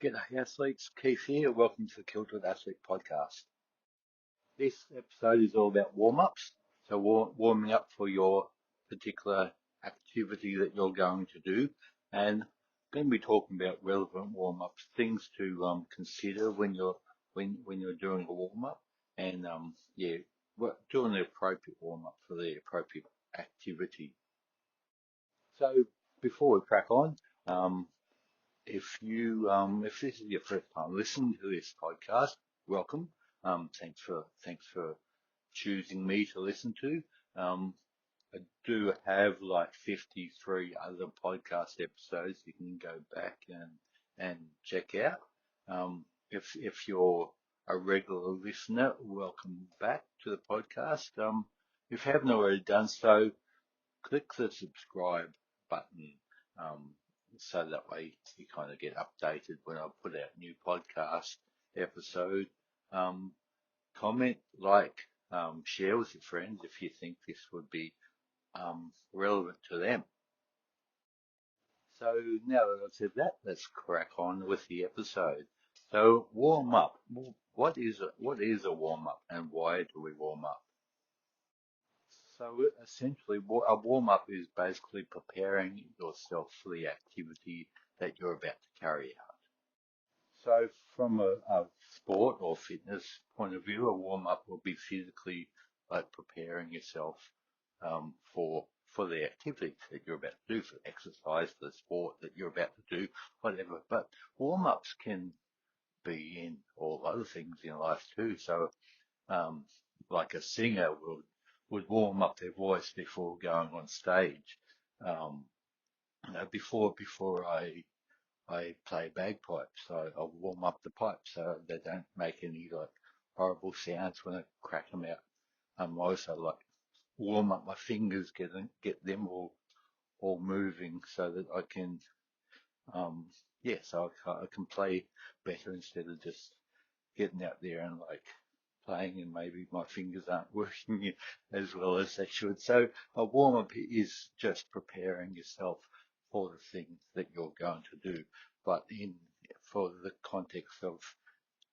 G'day athletes, Keith here. Welcome to the Kilted Athlete Podcast. This episode is all about warm-ups. So warming up for your particular activity that you're going to do. And I'm going to be talking about relevant warm-ups, things to consider when you're doing a warm-up, and doing the appropriate warm-up for the appropriate activity. So before we crack on, if this is your first time listening to this podcast, welcome. Thanks for choosing me to listen to. I do have like 53 other podcast episodes you can go back and check out. If you're a regular listener, welcome back to the podcast. If you haven't already done so, click the subscribe button, um, so that way you kind of get updated when I put out new podcast episode. Um, Comment, like, share with your friends if you think this would be relevant to them. So now that I've said that, let's crack on with the episode. So warm up. What is a warm up, and why do we warm up? So essentially, a warm-up is basically preparing yourself for the activity that you're about to carry out. So from a sport or fitness point of view, a warm-up will be physically like preparing yourself for the activity that you're about to do, for exercise, for the sport that you're about to do, whatever. But warm-ups can be in all other things in life too. So um, like a singer would warm up their voice before going on stage. Um, before I play bagpipes, so I'll warm up the pipes so they don't make any like horrible sounds when I crack them out. I also like warm up my fingers, get them all moving so that I can um I can play better instead of just getting out there and like playing and maybe my fingers aren't working as well as they should. So a warm up is just preparing yourself for the thing that you're going to do. But for the context of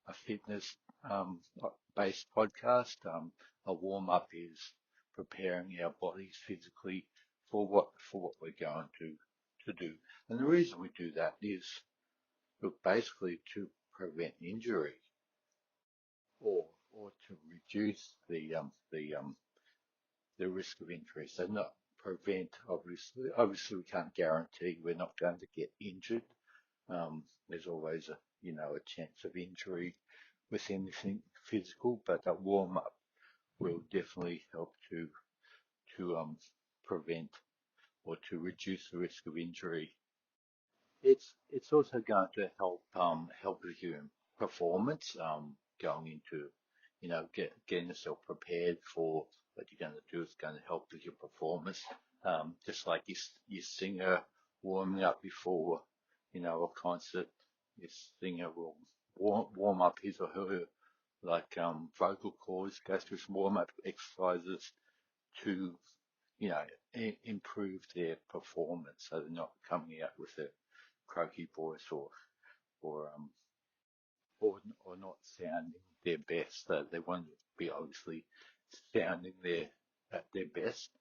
a fitness based podcast, a warm up is preparing our bodies physically for what we're going to do. And the reason we do that is, look, basically to prevent injury, or to reduce the risk of injury. So not prevent, obviously. Obviously, we can't guarantee we're not going to get injured. There's always a chance of injury with anything physical, but a warm up will definitely help to prevent or to reduce the risk of injury. It's also going to help with your performance, going into, getting yourself prepared for what you're going to do is going to help with your performance. Just like your singer warming up before, a concert, your singer will warm up his or her vocal cords, go through some warm up exercises to, improve their performance so they're not coming out with a croaky voice or um or not sounding their best. They want to be obviously sounding at their best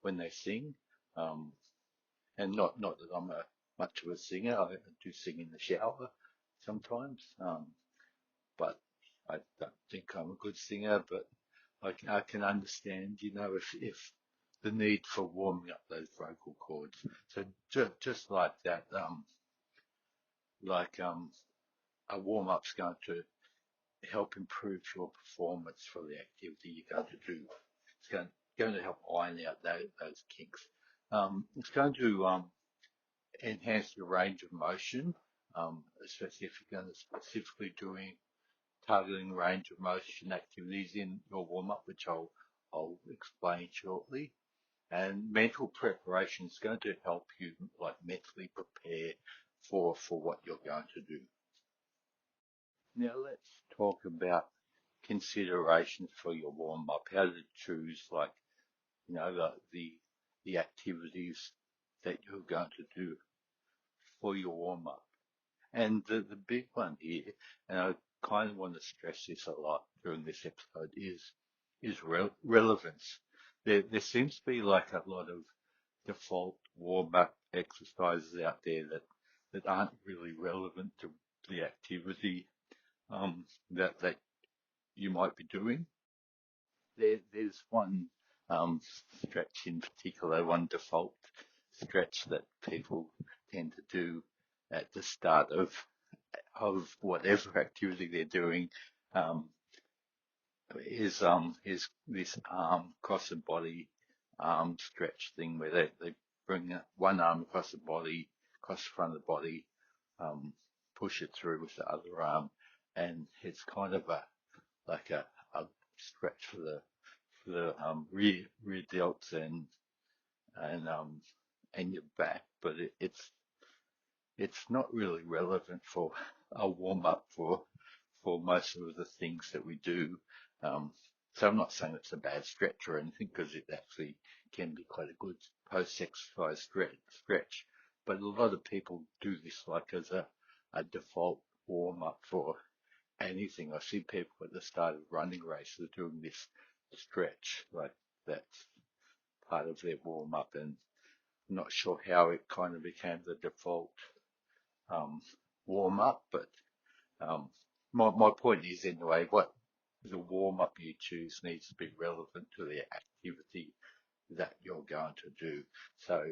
when they sing. Um, and not that I'm much of a singer. I do sing in the shower sometimes. But I don't think I'm a good singer. But I can understand, if the need for warming up those vocal cords. So just like that, like a warm up's going to help improve your performance for the activity you're going to do. It's going to help iron out those kinks. It's going to enhance your range of motion, especially if you're going to specifically targeting range of motion activities in your warm up, which I'll explain shortly. And mental preparation is going to help you like mentally prepare for what you're going to do. Now let's talk about considerations for your warm up, how to choose the activities that you're going to do for your warm up. And the big one here, and I kind of want to stress this a lot during this episode, is relevance. There seems to be like a lot of default warm-up exercises out there that aren't really relevant to the activity that you might be doing. There's one stretch in particular, one default stretch that people tend to do at the start of whatever activity they're doing. Um, is this arm across the body arm stretch thing where they bring one arm across the body, across the front of the body, um, push it through with the other arm, and it's kind of a stretch for the rear delts and and your back, but it's not really relevant for a warm up for most of the things that we do. Um, so I'm not saying it's a bad stretch or anything because it actually can be quite a good post-exercise stretch. But a lot of people do this like as a default warm up for anything. I see people at the start of running races doing this stretch, like that's part of their warm up, and I'm not sure how it kind of became the default um, warm up, but um, my point is anyway, what the warm up you choose needs to be relevant to the activity that you're going to do. So,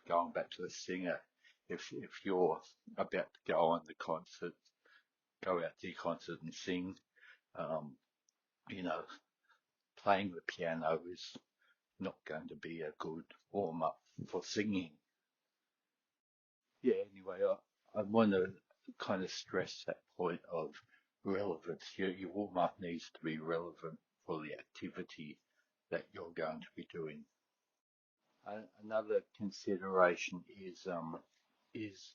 going back to the singer, if you're about to go on the concert, go out to your concert and sing, um, you know, playing the piano is not going to be a good warm up for singing. Yeah, anyway, I want to kind of stress that point of relevance. Your warm up needs to be relevant for the activity that you're going to be doing. Another consideration is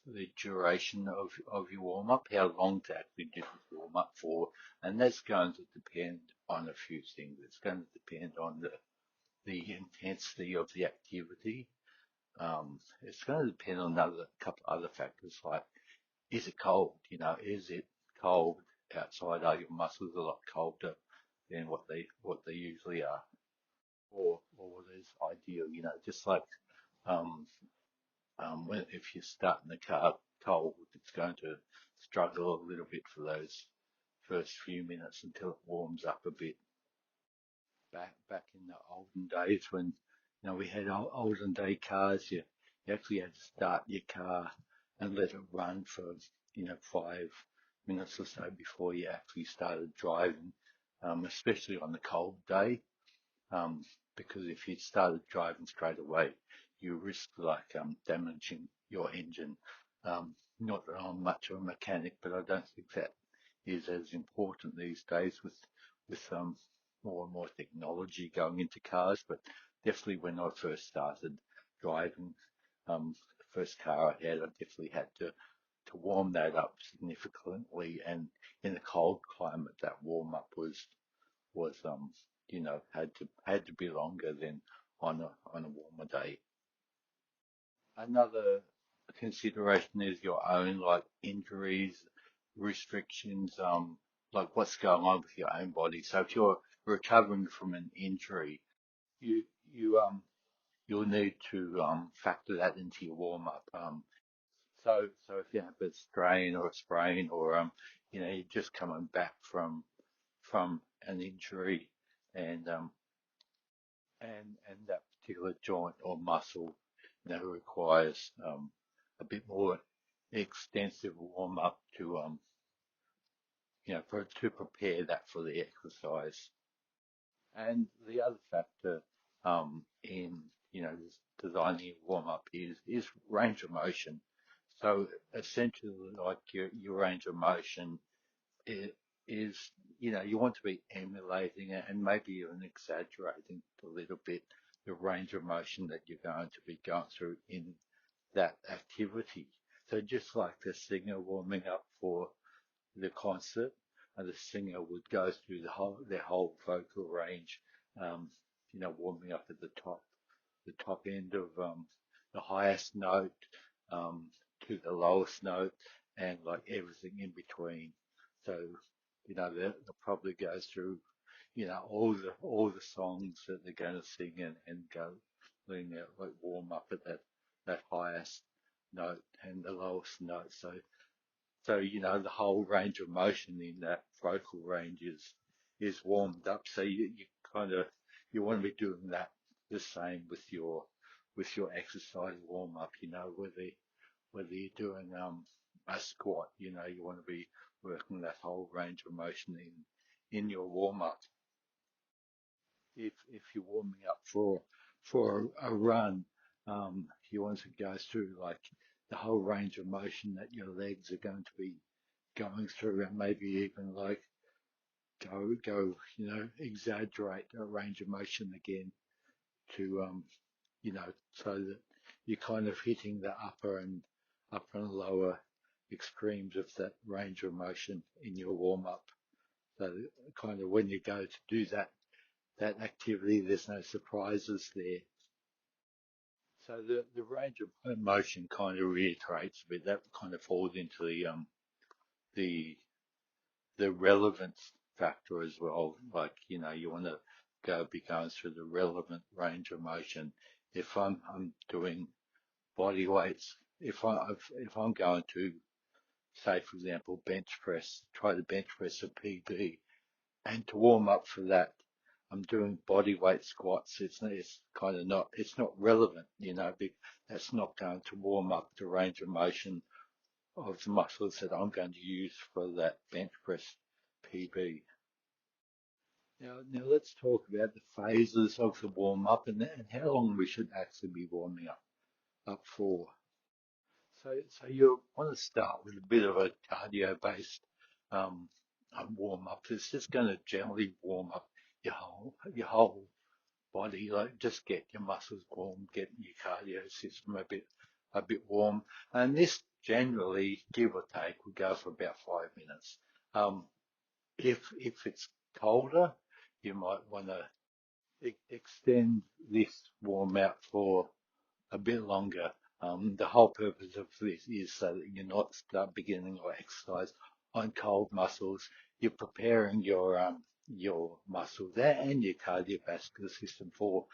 the duration of your warm up, how long to actually do the warm up for, and that's going to depend on a few things. It's going to depend on the intensity of the activity. It's going to depend on another couple other factors like is it cold? Is it cold outside? Are your muscles a lot colder than what they usually are? Or what is ideal? Just like um, if you start in the car cold, it's going to struggle a little bit for those first few minutes until it warms up a bit. Back in the olden days when we had olden day cars, you actually had to start your car and let it run for 5 minutes or so before you actually started driving, especially on the cold day, um, because if you started driving straight away, you risk like damaging your engine. Not that I'm much of a mechanic, but I don't think that is as important these days with more and more technology going into cars. But definitely when I first started driving, the first car I had, I definitely had to warm that up significantly. And in a cold climate, that warm up was had to be longer than on a warmer day. Another consideration is your own like injuries, restrictions, like what's going on with your own body. So if you're recovering from an injury, you you you'll need to factor that into your warm up. So if you have a strain or a sprain or you're just coming back from an injury and and that particular joint or muscle requires a bit more extensive warm up to prepare that for the exercise. And the other factor in designing a warm up is range of motion. So essentially, like your range of motion is, you want to be emulating it and maybe even exaggerating a little bit the range of motion that you're going to be going through in that activity. So just like the singer warming up for the concert, the singer would go through their whole vocal range, warming up at the top end of the highest note um, to the lowest note, and like everything in between. So, they'll probably go through, all the songs that they're going to sing and go lean out, like warm up at that highest note and the lowest note. So, the whole range of motion in that vocal range is warmed up. So you kind of, you want to be doing that the same with your exercise warm up, whether you're doing a squat, you want to be working that whole range of motion in your warm up. If you're warming up for a run, you want to go through like the whole range of motion that your legs are going to be going through, and maybe even like exaggerate a range of motion again to so that you're kind of hitting the upper and lower extremes of that range of motion in your warm up. So kind of when you go to do that activity, there's no surprises there. So the range of motion kind of reiterates a bit. That kind of falls into the the relevance factor as well. Like, you want to be going through the relevant range of motion. If I'm doing body weights, if I'm going to, say, for example, try to bench press a PB, and to warm up for that, I'm doing body weight squats. It's kind of not, it's not relevant, that's not going to warm up the range of motion of the muscles that I'm going to use for that bench press PB. Now let's talk about the phases of the warm up and how long we should actually be warming up for. So you want to start with a bit of a cardio-based um, warm up. It's just going to generally warm up your whole body, like just get your muscles warm, get your cardio system a bit warm, and this generally, give or take, will go for about 5 minutes. Um, if it's colder, you might want to extend this warm out for a bit longer. The whole purpose of this is so that you're not start beginning your exercise on cold muscles. You're preparing your muscles and your cardiovascular system for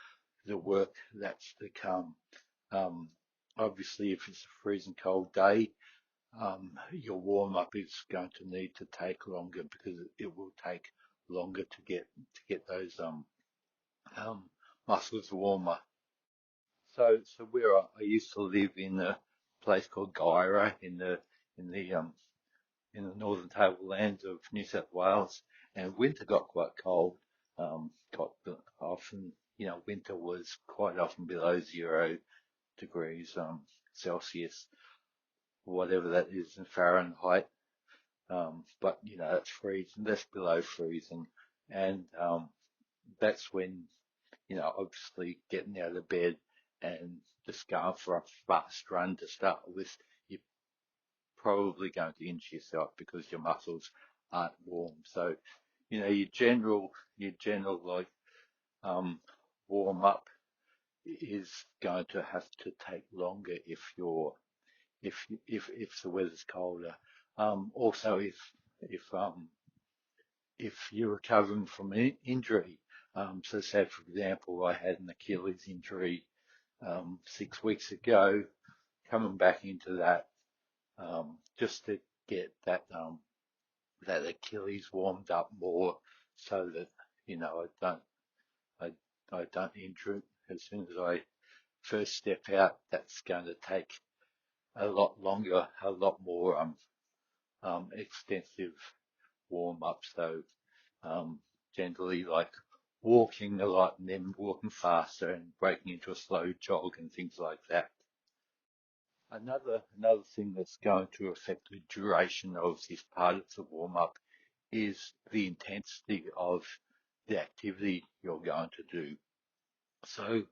the work that's to come. Um, Obviously, if it's a freezing cold day, your warm up is going to need to take longer because it will take longer to get those um, muscles warmer. So where I used to live in a place called Gyra in the in the northern tablelands of New South Wales, and winter got quite cold. Got often, winter was quite often below 0 degrees Celsius, whatever that is in Fahrenheit. But it's freezing. That's below freezing, and that's when obviously getting out of bed and just going for a fast run to start with, you're probably going to injure yourself because your muscles aren't warm. So, your general like um, warm up is going to have to take longer if the weather's colder. Also, if you're recovering from an injury, so say for example, I had an Achilles injury 6 weeks ago, coming back into that, just to get that Achilles warmed up more, so that I, I don't injure it as soon as I first step out. That's going to take a lot longer, a lot more extensive warm up. So um, generally like walking a lot and then walking faster and breaking into a slow jog and things like that. Another thing that's going to affect the duration of this part of the warm up is the intensity of the activity you're going to do. So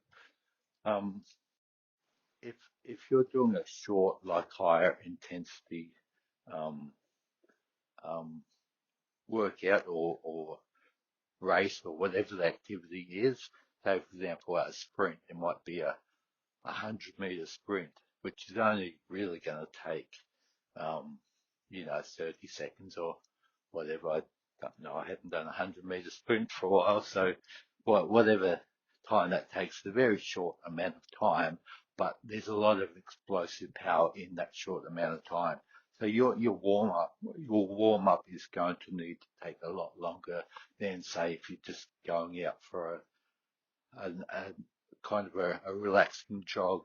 um, if you're doing a short, like higher intensity um, um, workout or race or whatever the activity is, say for example a sprint, it might be a 100-meter sprint, which is only really going to take 30 seconds or whatever. I don't know. I haven't done a 100-meter sprint for a while, so whatever time that takes, a very short amount of time, but there's a lot of explosive power in that short amount of time. So your warm up is going to need to take a lot longer than, say, if you're just going out for a kind of a relaxing jog.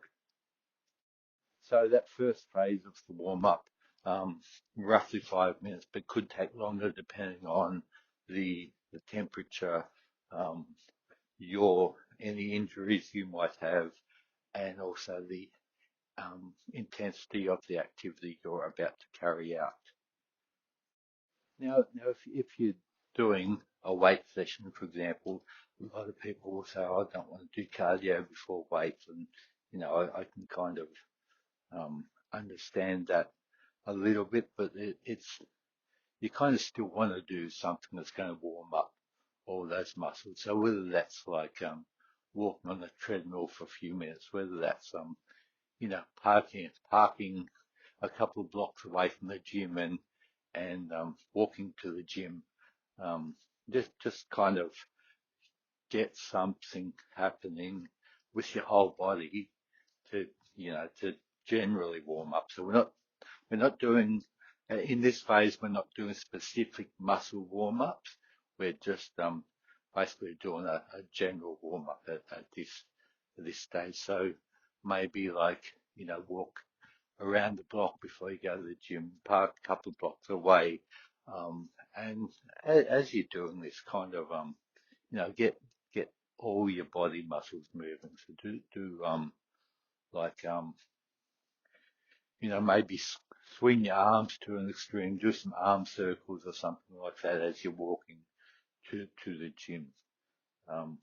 So that first phase of the warm up, um, roughly 5 minutes, but could take longer depending on the temperature, um, your any injuries you might have, and also the intensity of the activity you're about to carry out. Now, if you're doing a weight session, for example, a lot of people will say, "Oh, I don't want to do cardio before weights," and I can kind of understand that a little bit, but it's you kind of still want to do something that's going to warm up all those muscles. So whether that's like walking on the treadmill for a few minutes, whether that's parking a couple of blocks away from the gym and walking to the gym, um, just kind of get something happening with your whole body to to generally warm up. So we're not doing in this phase. We're not doing specific muscle warm ups. We're just basically doing a general warm up at this stage. So maybe like walk around the block before you go to the gym, park a couple of blocks away, and as you're doing this, kind of get all your body muscles moving. So do like maybe swing your arms to an extreme, do some arm circles or something like that as you're walking to the gym. Um,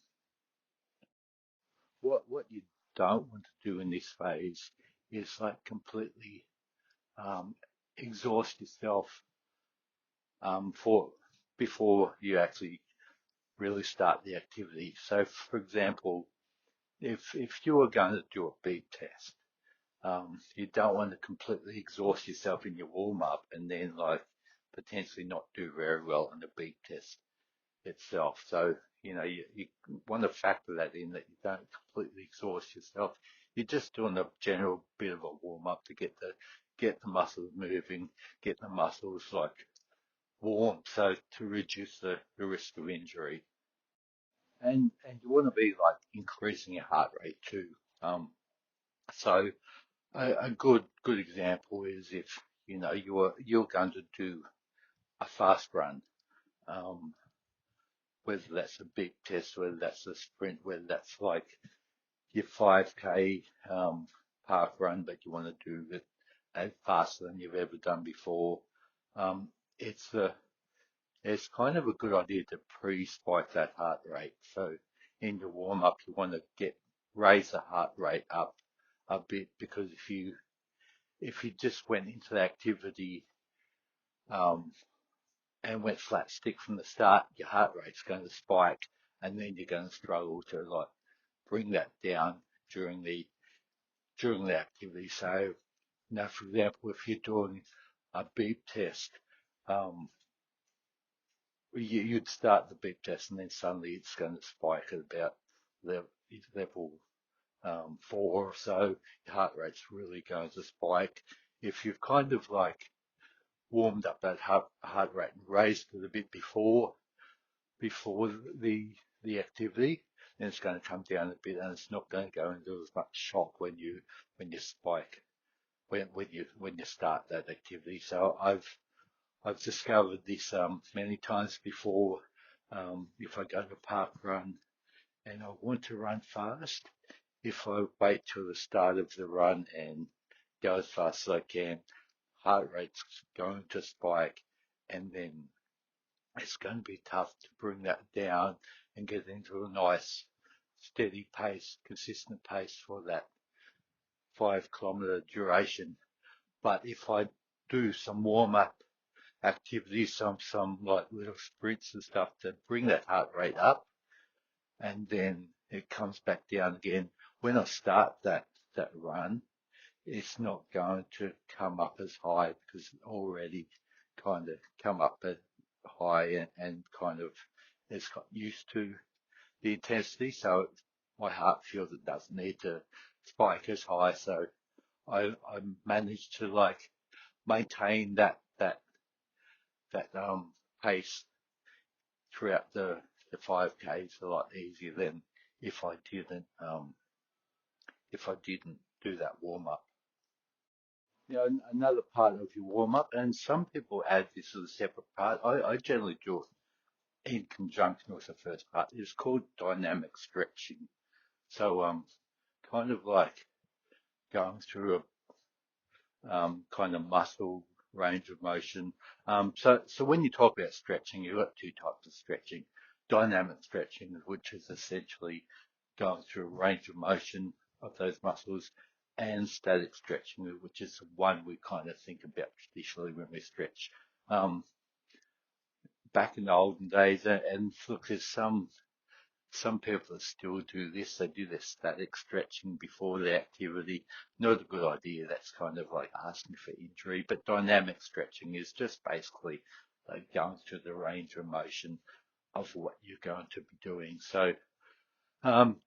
what you don't want to do in this phase is like completely um, exhaust yourself for before you actually really start the activity. So, for example, if you are going to do a beep test, you don't want to completely exhaust yourself in your warm up and then like potentially not do very well on the beep test itself. So, you want to factor that in, that you don't completely exhaust yourself. You're just doing a general bit of a warm up to get the muscles moving, get the muscles like warm, so to reduce the risk of injury. And you want to be like increasing your heart rate too. So a good example is if you're going to do a fast run, um, whether that's a big test, whether that's a sprint, whether that's like your 5K park run, but you want to do it faster than you've ever done before. Um, it's kind of a good idea to pre-spike that heart rate. So in your warm up, you want to raise the heart rate up a bit, because if you just went into the activity um, and went flat stick from the start, your heart rate's going to spike, and then you're going to struggle to like bring that down during the activity. So now, for example, if you're doing a beep test, um, you'd start the beep test and then suddenly it's going to spike at about level 4 or so. Your heart rate's really going to spike. If you've kind of like warmed up that heart rate and raised it a bit before the activity, then it's going to come down a bit, and it's not going to go into as much shock when you spike when you start that activity. So I've discovered this many times before. If I go to a park run and I want to run fast, if I wait till the start of the run and go as fast as I can, heart rate's going to spike, and then it's going to be tough to bring that down and get into a nice, steady pace, consistent pace for that 5 kilometer duration. But if I do some warm up activities, some like little sprints and stuff to bring that heart rate up, and then it comes back down again. When I start that run, it's not going to come up as high because it's already kind of come up at high and kind of it's got used to the intensity. So my heart feels it doesn't need to spike as high. So I managed to like maintain that pace throughout the 5Ks a lot easier than if I didn't if I didn't do that warm up. You know, another part of your warm up, and some people add this as a separate part. I generally do it in conjunction with the first part. It's called dynamic stretching. So kind of like going through a kind of muscle range of motion. So when you talk about stretching, you've got two types of stretching. Dynamic stretching, which is essentially going through a range of motion of those muscles, and static stretching, which is the one we kind of think about traditionally when we stretch. Um, Back in the olden days, and look, there's some people that still do this. They do their static stretching before the activity. Not a good idea. That's kind of like asking for injury. But dynamic stretching is just basically like going through the range of motion of what you're going to be doing. So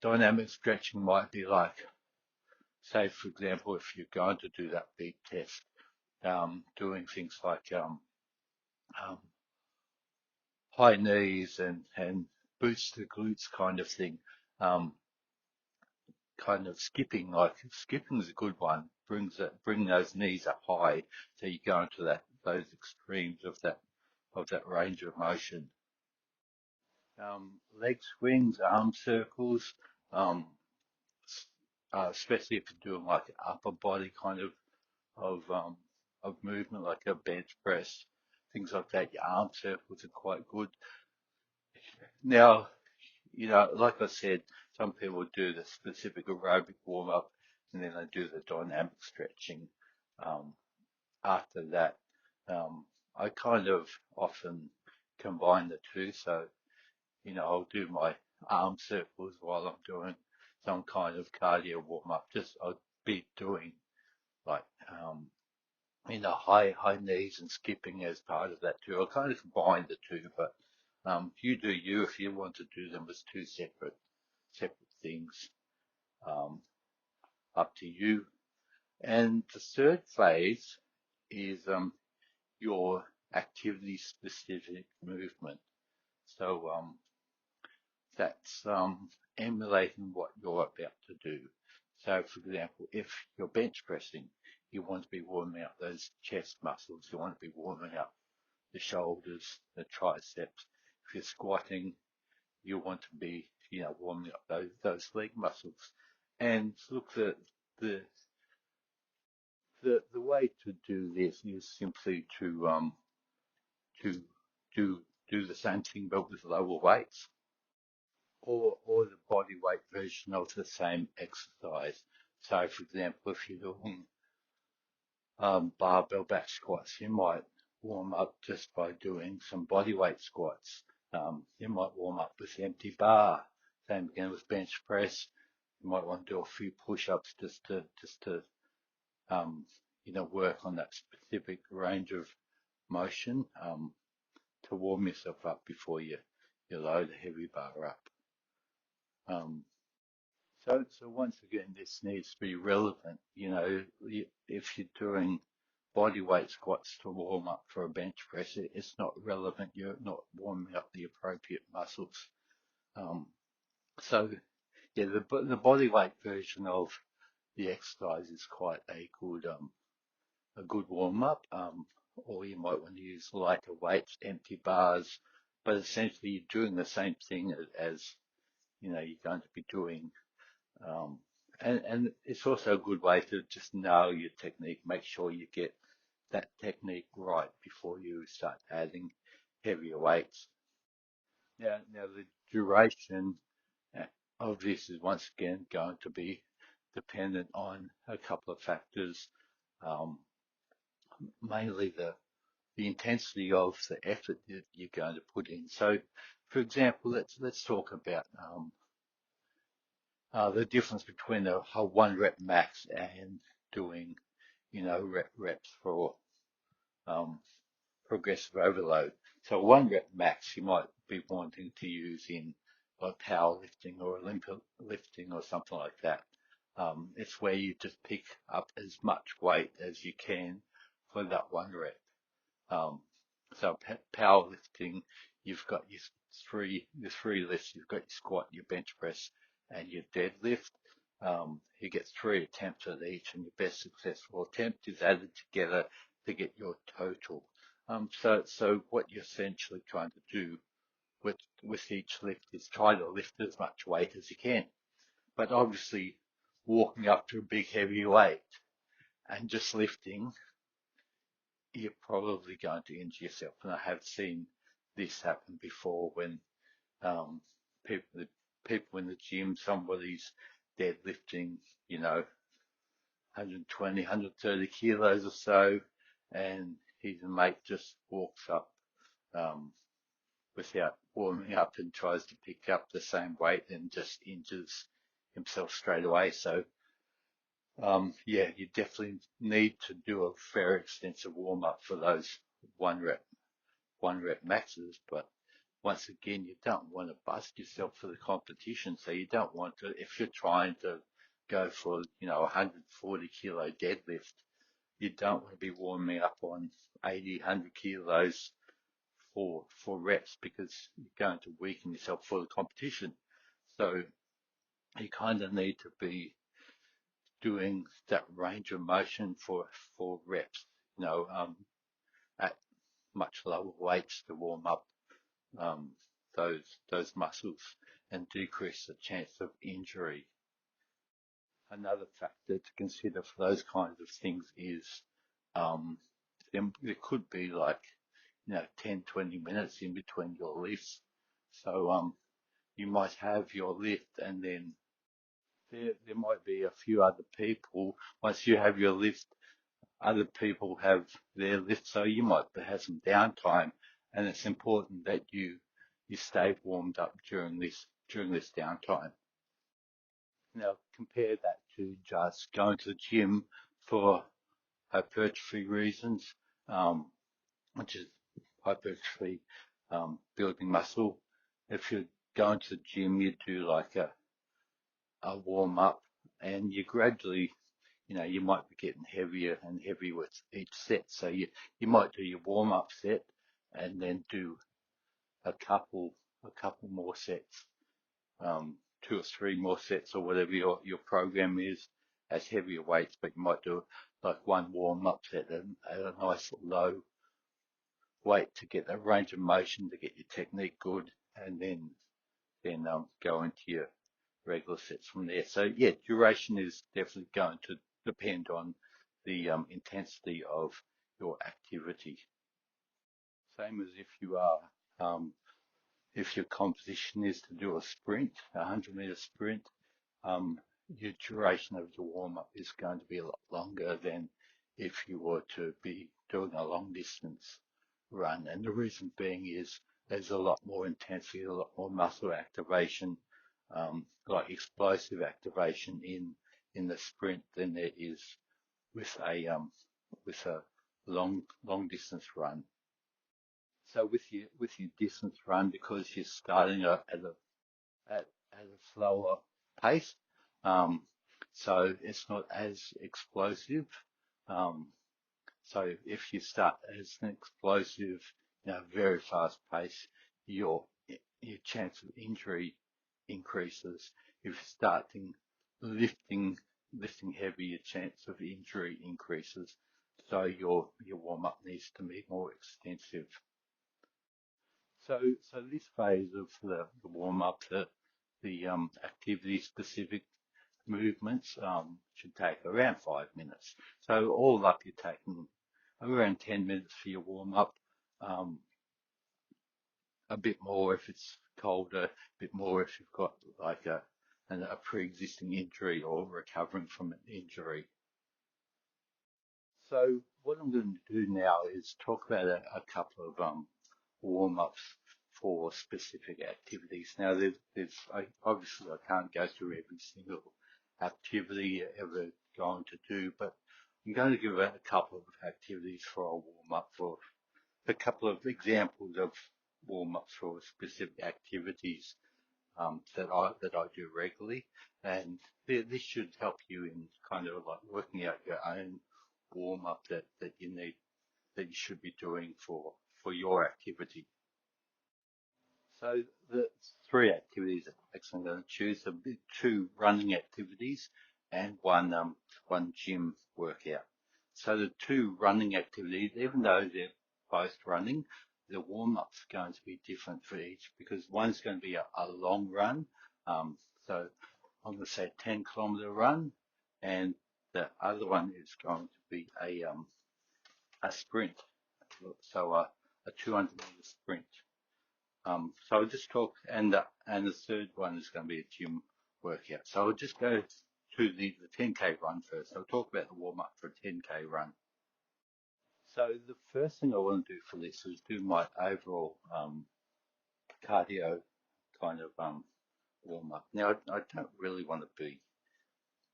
dynamic stretching might be like, say, for example, if you're going to do that big test, doing things like um, high knees and boost the glutes kind of thing. Um, Kind of skipping, like skipping is a good one. Bring those knees up high, so you go into those extremes of that range of motion. Leg swings, arm circles, um, especially if you're doing like upper body kind of of movement, like a bench press, things like that. Your arm circles are quite good. Now, you know, like I said, some people do the specific aerobic warm up and then they do the dynamic stretching um, after that. I kind of often combine the two. So, you know, I'll do my arm circles while I'm doing some kind of cardio warm up. Just I'll be doing like, you know, high knees and skipping as part of that too. I kind of combine the two, but you do you if you want to do them as two separate things, um, up to you. And the third phase is your activity specific movement. So that's emulating what you're about to do. So, for example, if you're bench pressing, you want to be warming up those chest muscles. You want to be warming up the shoulders, the triceps. If you're squatting, you want to be, you know, warming up those leg muscles. And look, the the way to do this is simply to do do the same thing but with lower weights, or the body weight version of the same exercise. So, for example, if you're doing barbell back squats, you might warm up just by doing some body weight squats. You might warm up with empty bar. Same again with bench press. You might want to do a few push-ups just to um, you know, work on that specific range of motion to warm yourself up before you load a heavy bar up. Um, so once again, this needs to be relevant. You know, if you're doing body weight squats to warm up for a bench press, it's not relevant. You're not warming up the appropriate muscles. Um, so yeah, the body weight version of the exercise is quite a good warm up. Or you might want to use lighter weights, empty bars, but essentially you're doing the same thing as you know you're going to be doing. Um, and it's also a good way to just know your technique, make sure you get that technique right before you start adding heavier weights. Now the duration of this is once again going to be dependent on a couple of factors, um, mainly the intensity of the effort that you're going to put in. So, for example, let's talk about the difference between a one rep max doing, reps for um, progressive overload. So 1 rep max you might be wanting to use in like powerlifting or Olympic lifting or something like that. It's where you just pick up as much weight as you can for that 1 rep. Um, so powerlifting, you've got your three lifts. You've got your squat, your bench press, and your deadlift. You get 3 attempts at each, and your best successful attempt is added together to get your total. So what you're essentially trying to do with each lift is try to lift as much weight as you can. But obviously, walking up to a big heavy weight and just lifting, you're probably going to injure yourself. And I have seen this happen before when um, people people in the gym, somebody's deadlifting, 120, 130 kilos or so, and his mate just walks up um, without warming up and tries to pick up the same weight and just injures himself straight away. So, yeah, you definitely need to do a very extensive warm up for those one rep one rep maxes, but once again, you don't want to bust yourself for the competition. So you don't want to, if you're trying to go for, 140 kilo deadlift, you don't want to be warming up on 80, 100 kilos for reps because you're going to weaken yourself for the competition. So you kind of need to be doing that range of motion for reps, at much lower weights to warm up um, those muscles and decrease the chance of injury. Another factor to consider for those kinds of things is um, there could be like 10, 20 minutes in between your lifts. So you might have your lift and then there might be a few other people. Once you have your lift, other people have their lift, so you might have some downtime, and it's important that you stay warmed up during this downtime. Now compare that to just going to the gym for hypertrophy reasons, um, which is hypertrophy, building muscle. If you're going to the gym, you do like a warm up, and you gradually you might be getting heavier and heavier with each set. So you might do your warm up set and then do a couple more sets, 2 or 3 more sets or whatever your program is as heavier weights, but you might do like one warm up set at a nice low weight to get that range of motion, to get your technique good, and then go into your regular sets from there. So yeah, duration is definitely going to depend on the intensity of your activity. Same as if your composition is to do a sprint, a 100-meter sprint, um, your duration of your warm up is going to be a lot longer than if you were to be doing a long distance run. And the reason being is there's a lot more intensity, a lot more muscle activation, like explosive activation in the sprint than there is with a long distance run. So with your distance run, because you're starting at a slower pace, um, so it's not as explosive. Um, so if you start as an explosive, very fast pace, your your chance of injury increases. If you're starting lifting lifting heavy, your chance of injury increases. So your warm up needs to be more extensive. So this phase of the warm up, the activity specific movements should take around 5 minutes. So all up, you're taking around 10 minutes for your warm up, um, a bit more if it's colder, a bit more if you've got like a pre-existing injury or recovering from an injury. So what I'm going to do now is talk about a couple of warm-ups for specific activities. Now, obviously I can't go through every single activity you're ever going to do, but I'm going to give a couple of activities for a warm up, for a couple of examples of warm ups for specific activities that I do regularly, and this should help you in kind of like working out your own warm up that you need, that you should be doing for your activity. So the three activities actually I'm going to choose are two running activities and one gym workout. So the two running activities, even though they're both running, the warm-up's going to be different for each, because one's going to be a long run. Um, so I'm going to say 10-kilometer run, and the other one is going to be a sprint. So a 200-meter sprint. So I'll just talk, and the third one is going to be a gym workout. So I'll just go to the 10K run first. I'll talk about the warm up for a 10K run. So the first thing I want to do for this is do my overall cardio kind of warm up. Now I don't really want to be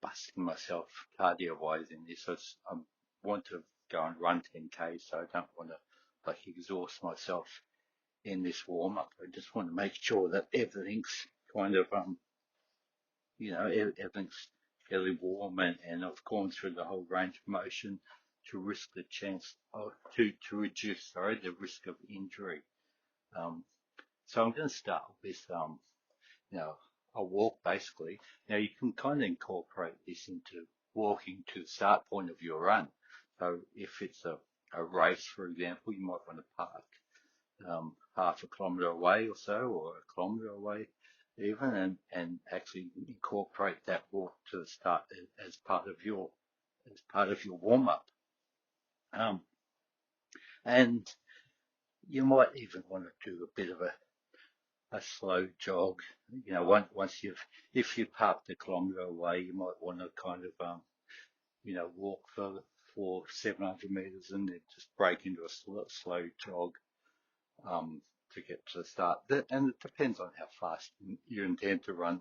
busting myself cardio wise in this. I want to go and run 10K, so I don't want to like exhaust myself in this warm up. I just want to make sure that everything's kind of everything's fairly warm, and I've gone through the whole range of motion to risk the chance of to reduce the risk of injury. Um, so I'm going to start with you know a walk basically. Now you can kind of incorporate this into walking to the start point of your run. So if it's a race, for example, you might want to park half a kilometre away or so, or a kilometre away even, and actually incorporate that walk to the start as part of your warm up. Um, and you might even want to do a bit of a slow jog. Once if you parked a kilometre away, you might want to kind of walk for 700 metres and then just break into a slow jog to get to the start. And it depends on how fast you intend to run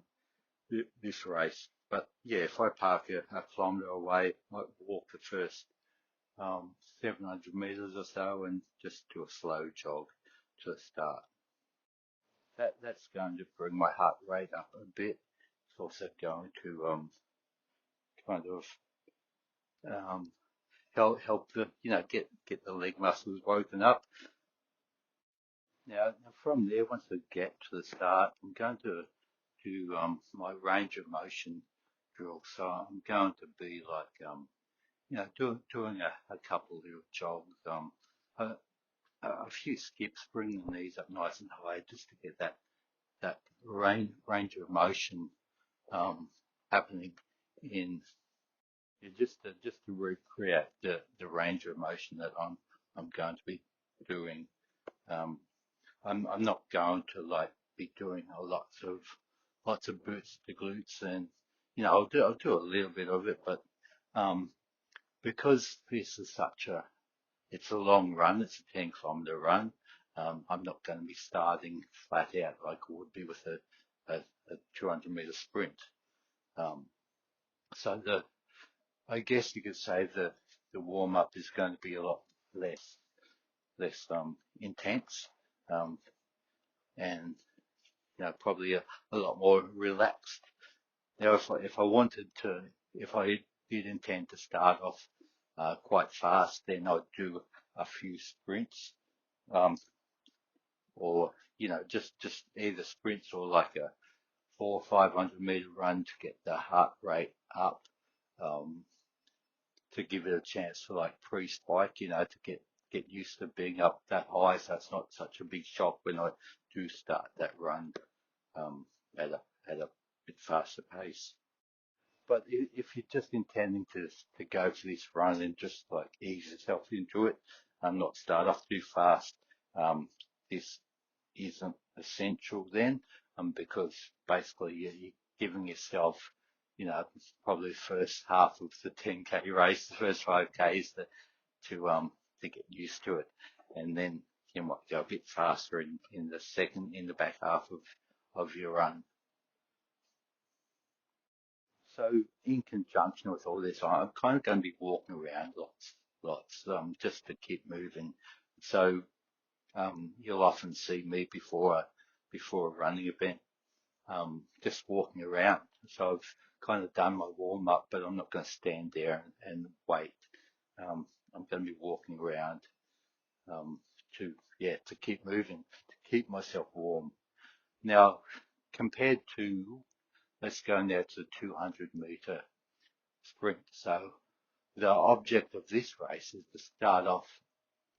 this race. But yeah, if I park a kilometre away, I might walk the first 700 metres or so and just do a slow jog to the start. That's going to bring my heart rate up a bit. It's also going to kind of help the get the leg muscles woken up. Now from there, once I get to the start, I'm going to do my range of motion drill. So I'm going to be like doing a couple of little jogs, a, a few skips, bringing the knees up nice and high, just to get that range of motion happening in just to recreate the range of motion that I'm going to be doing. Um, I'm not going to like be doing lots of boots to glutes, and I'll do a little bit of it, but um, because this is it's a long run, it's a 10-kilometer run. I'm not going to be starting flat out like I would be with a 200-meter sprint. Um, so I guess you could say the warm up is going to be a lot less intense, um, and probably a lot more relaxed. Now, if I did intend to start off quite fast, then I'd do a few sprints, um, or just either sprints or like a 400 or 500 meter run to get the heart rate up, um, to give it a chance to like pre-spike, to get used to being up that high, so it's not such a big shock when I do start that run um, at a bit faster pace. But if you're just intending to go for this run and just like ease yourself into it and not start off too fast, this isn't essential then, because basically you're giving yourself, probably the first half of the 10K race, the first 5Ks to get used to it, and then you might go a bit faster in the back half of your run. So in conjunction with all this, I'm kind of going to be walking around lots, just to keep moving. So you'll often see me before a running event, just walking around. So I've kind of done my warm up, but I'm not going to stand there and wait. I'm going to be walking around, um, to keep moving, to keep myself warm. Now, compared to, let's go now to the 200-meter sprint. So the object of this race is to start off,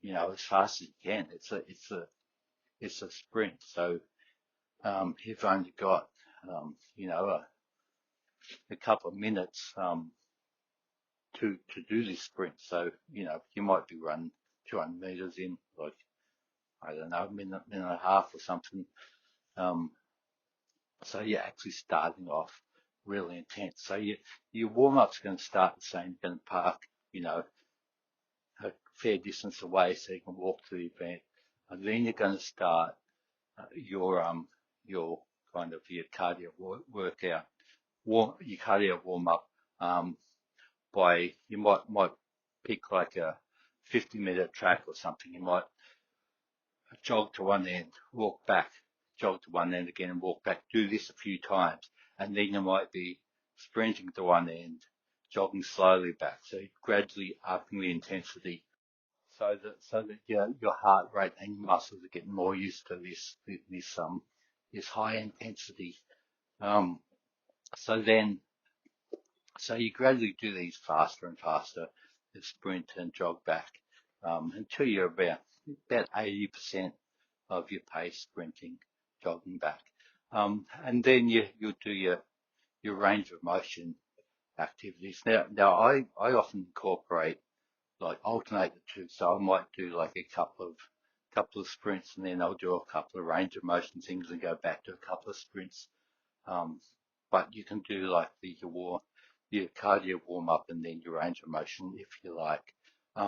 as fast as you can. It's a sprint. So, you've only got, a couple of minutes, to do this sprint. So, you might be running 200 meters in like, I don't know, minute and a half or something. Um, so you're actually starting off really intense. So your warm up's going to start the same. You're going to park, you know, a fair distance away so you can walk to the event. And then you're going to start your kind of your cardio workout, your cardio warm up, by, you might pick like a 50-meter track or something. You might jog to one end, walk back, jog to one end again and walk back. Do this a few times. And then you might be sprinting to one end, jogging slowly back. So gradually upping the intensity so that your heart rate and your muscles are getting more used to this high intensity. Um, so then, so you gradually do these faster and faster, the sprint and jog back, until you're about 80% of your pace sprinting, jogging back. And then you'll do your range of motion activities. Now I often incorporate, like, alternate the two. So I might do like a couple of sprints, and then I'll do a couple of range of motion things and go back to a couple of sprints. Um, but you can do like your cardio warm up and then your range of motion if you like.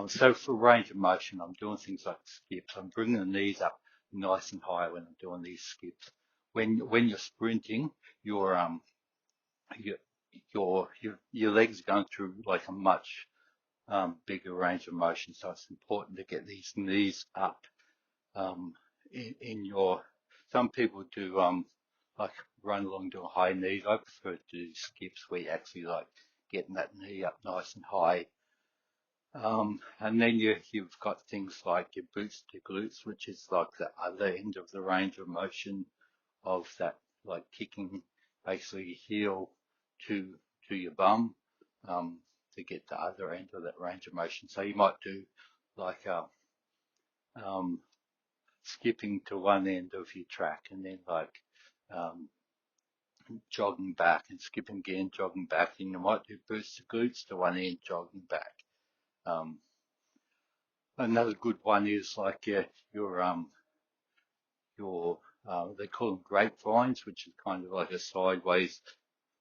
So for range of motion, I'm doing things like skips. I'm bringing the knees up nice and high when I'm doing these skips. When you're sprinting, your your your legs are going through like a much bigger range of motion. So it's important to get these knees up, um, in your, some people do, like run along to a high knees. I prefer to do skips where you actually like getting that knee up nice and high. And then you've got things like your boots to glutes, which is like the other end of the range of motion of that, like kicking basically your heel to your bum, um, to get the other end of that range of motion. So you might do like um, skipping to one end of your track and then like um, jogging back and skipping again, jogging back, and you might do boots to glutes to one end, jogging back. Um, Another good one is like your they call them grapevines, which is kind of like a sideways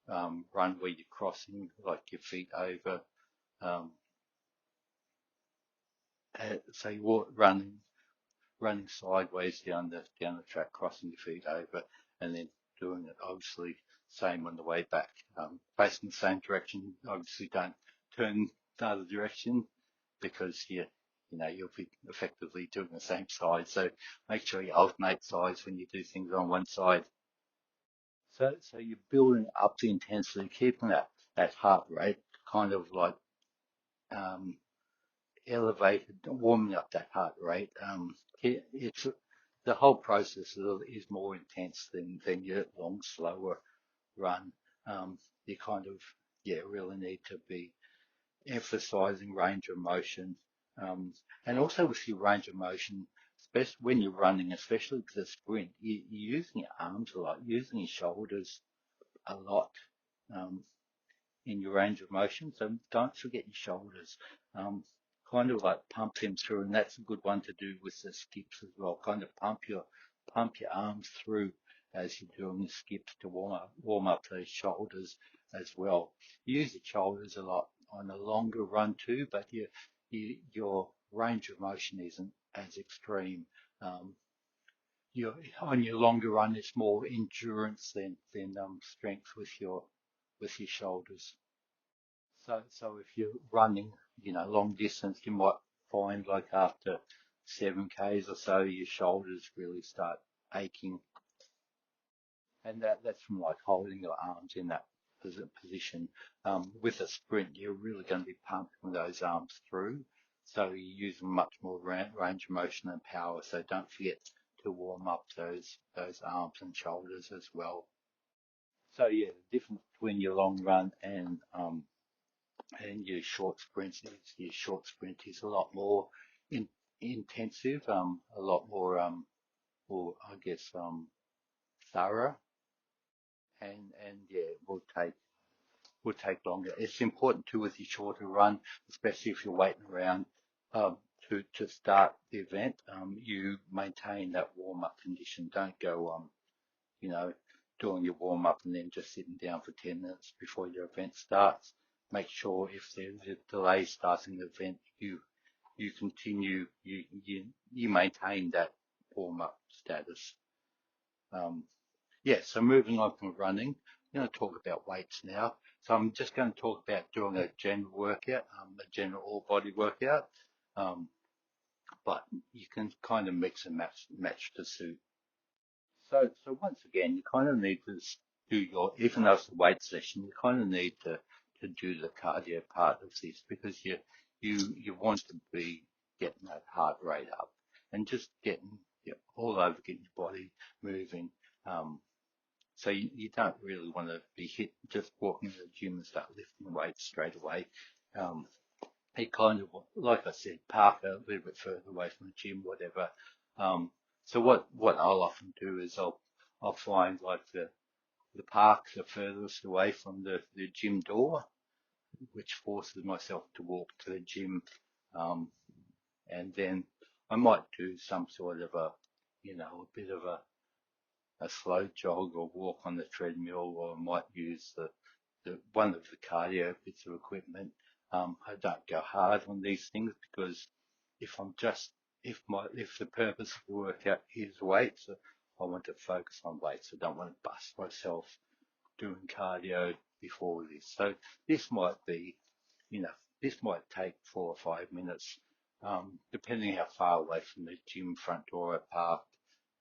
run where you're crossing like your feet over. Um, so you walk running sideways down the track, crossing your feet over, and then doing it obviously same on the way back, facing the same direction. Obviously, don't turn the other direction because you'll be effectively doing the same side. So make sure you alternate sides when you do things on one side. So you're building up the intensity, keeping that heart rate kind of like um, elevated, warming up that heart rate. It's the whole process is more intense than your long, slower run. You kind of, really need to be emphasizing range of motion. And also with your range of motion, especially when you're running, especially with a sprint, you're using your arms a lot, using your shoulders a lot. Um, in your range of motion. So don't forget your shoulders. Um, Kind of like pump them through, and that's a good one to do with the skips as well. Kind of pump your arms through as you're doing the skips to warm up those shoulders as well. You use the shoulders a lot on a longer run too, but your range of motion isn't as extreme. Um, on your longer run, it's more endurance than strength with your with your shoulders. So if you're running, long distance, you might find like after 7Ks or so, your shoulders really start aching, and that's from like holding your arms in that position. With a sprint, you're really going to be pumping those arms through, so you use much more range of motion and power. So don't forget to warm up those arms and shoulders as well. So yeah, the difference between your long run and your short sprint is a lot more in, intensive, a lot more or I guess thorough, and yeah, will take longer. It's important too with your shorter run, especially if you're waiting around to start the event. You maintain that warm up condition. Don't go you know, doing your warm up and then just sitting down for 10 minutes before your event starts. Make sure if there's a delay starting the event, you continue, you maintain that warm up status. Um, yeah, so moving on from running, I'm going to talk about weights now. So I'm just going to talk about doing a general workout, a general all body workout. Um, but you can kind of mix and match to suit. So once again, you kind of need to do even though it's a weight session, you kind of need to do the cardio part of this because you want to be getting that heart rate up and just getting all over, getting your body moving. Um, so you don't really want to be hit just walking to the gym and start lifting weights straight away. Um, he kind of, like I said, park a little bit further away from the gym, whatever. Um, so what I'll often do is I'll find like the park the furthest away from the gym door, which forces myself to walk to the gym. Um, and then I might do some sort of a bit of a slow jog or walk on the treadmill, or I might use the one of the cardio bits of equipment. I don't go hard on these things because if I'm just if the purpose of the workout is weights, I want to focus on weights. I don't want to bust myself doing cardio before this. So this might be, you know, this might take 4 or 5 minutes, depending how far away from the gym front door I parked.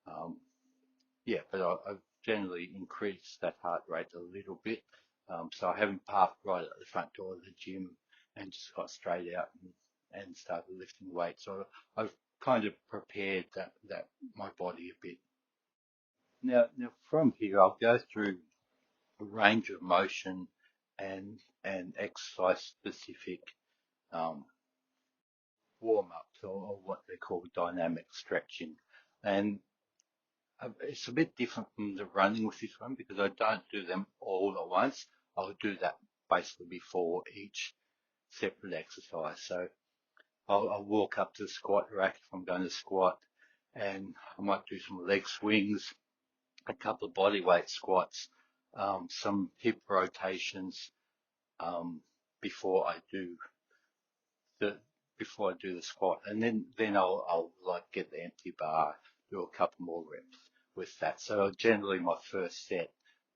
Um, yeah, but I've generally increased that heart rate a little bit. So I haven't parked right at the front door of the gym and just got straight out and started lifting weights. So I've kind of prepared that my body a bit. Now from here, I'll go through a range of motion and exercise specific um, warm ups, or what they call dynamic stretching. And it's a bit different from the running with this one because I don't do them all at once. I'll do that basically before each separate exercise. So I'll walk up to the squat rack if I'm going to squat, and I might do some leg swings, a couple of body weight squats, some hip rotations um, before I do the the squat, and then I'll like get the empty bar, do a couple more reps with that. So generally my first set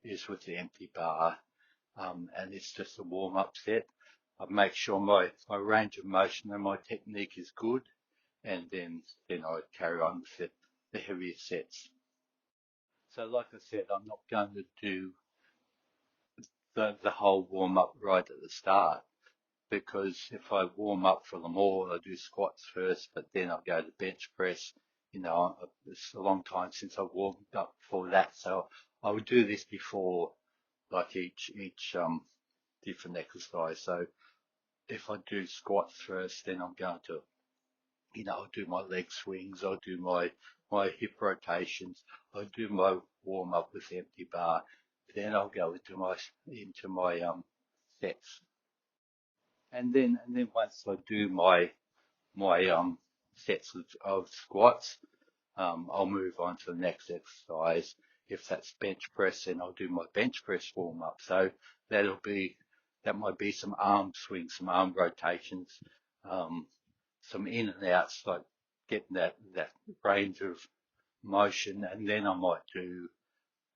is with the empty bar, and it's just a warm up set. I make sure my range of motion and my technique is good, and then I carry on with the heavier sets. So like I said, I'm not going to do the whole warm up right at the start, because if I warm up for them all, I do squats first, but then I'll go to bench press. It's a long time since I've warmed up for that, so I would do this before like each different exercise. So if I do squats first, then I'm going to, I'll do my leg swings, I'll do my hip rotations, I'll do my warm up with empty bar, then I'll go into my sets. And then once I do my sets of squats, I'll move on to the next exercise. If that's bench press, then I'll do my bench press warm up. So that might be some arm swings, some arm rotations, um, some in and outs, like getting that range of motion, and then I might do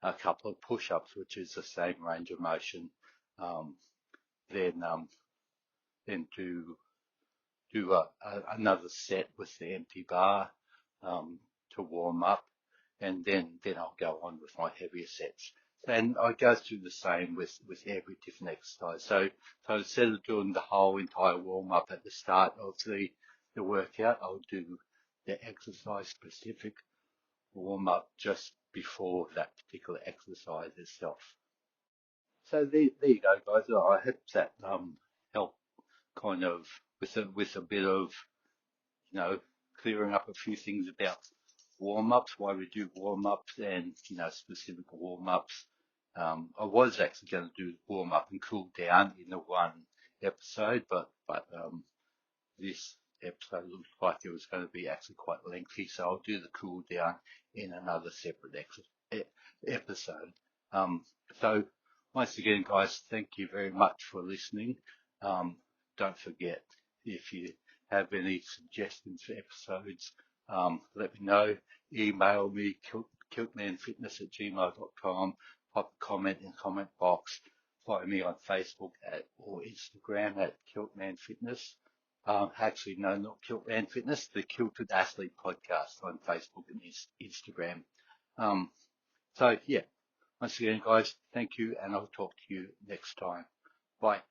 a couple of push-ups, which is the same range of motion. Um, then then do another set with the empty bar um, to warm up, and then I'll go on with my heavier sets. And I go through the same with every different exercise. So instead of doing the whole entire warm up at the start of the workout, I'll do the exercise specific warm up just before that particular exercise itself. So there you go, guys. I hope that helped kind of with a bit of clearing up a few things about warm-ups, why we do warm-ups and, specific warm-ups. I was actually going to do warm-up and cool down in the one episode, but this episode looked like it was going to be actually quite lengthy, so I'll do the cool down in another separate episode. Um, so once again, guys, thank you very much for listening. Don't forget, if you have any suggestions for episodes, let me know. Email me, kiltmanfitness@gmail.com. Pop a comment in the comment box. Follow me on Facebook or Instagram at kiltmanfitness. Actually, no, not Kilt Man Fitness, the Kilted Athlete podcast on Facebook and Instagram. Um, so yeah, once again, guys, thank you, and I'll talk to you next time. Bye.